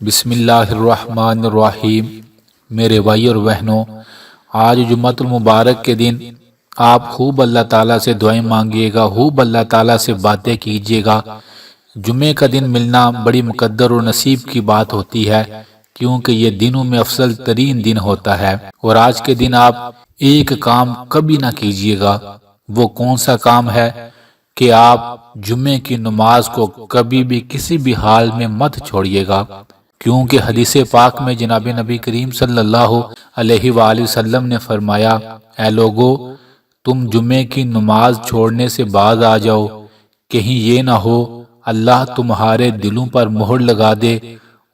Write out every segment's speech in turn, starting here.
بسم اللہ الرحمن الرحیم۔ میرے بھائی اور بہنوں، آج جمعۃ المبارک کے دن آپ خوب اللہ تعالیٰ سے دعائیں مانگیے گا، خوب اللہ تعالیٰ سے باتیں کیجیے گا۔ جمعے کا دن ملنا بڑی مقدر اور نصیب کی بات ہوتی ہے، کیونکہ یہ دنوں میں افضل ترین دن ہوتا ہے۔ اور آج کے دن آپ ایک کام کبھی نہ کیجیے گا۔ وہ کون سا کام ہے کہ آپ جمعے کی نماز کو کبھی بھی کسی بھی حال میں مت چھوڑیے گا، کیونکہ حدیث پاک میں جناب نبی کریم صلی اللہ علیہ وآلہ وسلم نے فرمایا، اے لوگو، تم جمعے کی نماز چھوڑنے سے باز آ جاؤ، کہیں یہ نہ ہو اللہ تمہارے دلوں پر مہر لگا دے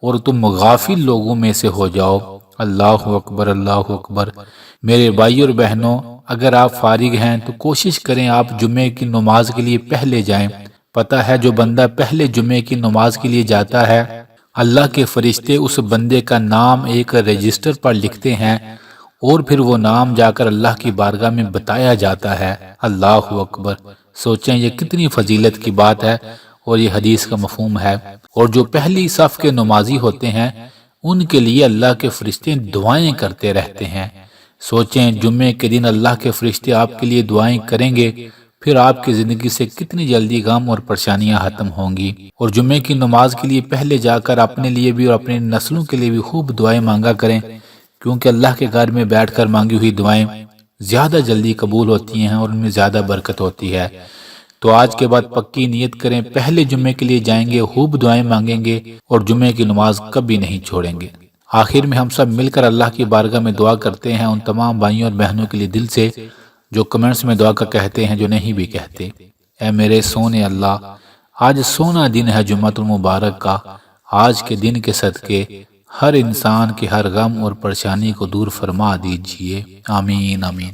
اور تم غافل لوگوں میں سے ہو جاؤ۔ اللہ اکبر، اللہ اکبر۔ میرے بھائی اور بہنوں، اگر آپ فارغ ہیں تو کوشش کریں آپ جمعے کی نماز کے لیے پہلے جائیں۔ پتہ ہے جو بندہ پہلے جمعے کی نماز کے لیے جاتا ہے، اللہ کے فرشتے اس بندے کا نام ایک رجسٹر پر لکھتے ہیں اور پھر وہ نام جا کر اللہ کی بارگاہ میں بتایا جاتا ہے۔ اللہ اکبر۔ سوچیں یہ کتنی فضیلت کی بات ہے اور یہ حدیث کا مفہوم ہے۔ اور جو پہلی صف کے نمازی ہوتے ہیں ان کے لیے اللہ کے فرشتے دعائیں کرتے رہتے ہیں۔ سوچیں جمعے کے دن اللہ کے فرشتے آپ کے لیے دعائیں کریں گے، پھر آپ کی زندگی سے کتنی جلدی غم اور پریشانیاں ختم ہوں گی۔ اور جمعے کی نماز کے لیے پہلے جا کر اپنے لیے بھی اور اپنی نسلوں کے لیے بھی خوب دعائیں مانگا کریں، کیونکہ اللہ کے گھر میں بیٹھ کر مانگی ہوئی دعائیں زیادہ جلدی قبول ہوتی ہیں اور ان میں زیادہ برکت ہوتی ہے۔ تو آج کے بعد پکی نیت کریں، پہلے جمعے کے لیے جائیں گے، خوب دعائیں مانگیں گے اور جمعے کی نماز کبھی نہیں چھوڑیں گے۔ آخر میں ہم سب مل کر اللہ کی بارگاہ میں دعا کرتے ہیں ان تمام بھائیوں اور بہنوں کے لیے دل سے جو کمنٹس میں دعا کا کہتے ہیں، جو نہیں بھی کہتے۔ اے میرے سونے اللہ، آج سونا دن ہے جمعۃ المبارک کا۔ آج کے دن کے صدقے ہر انسان کے ہر غم اور پریشانی کو دور فرما دیجئے، آمین آمین۔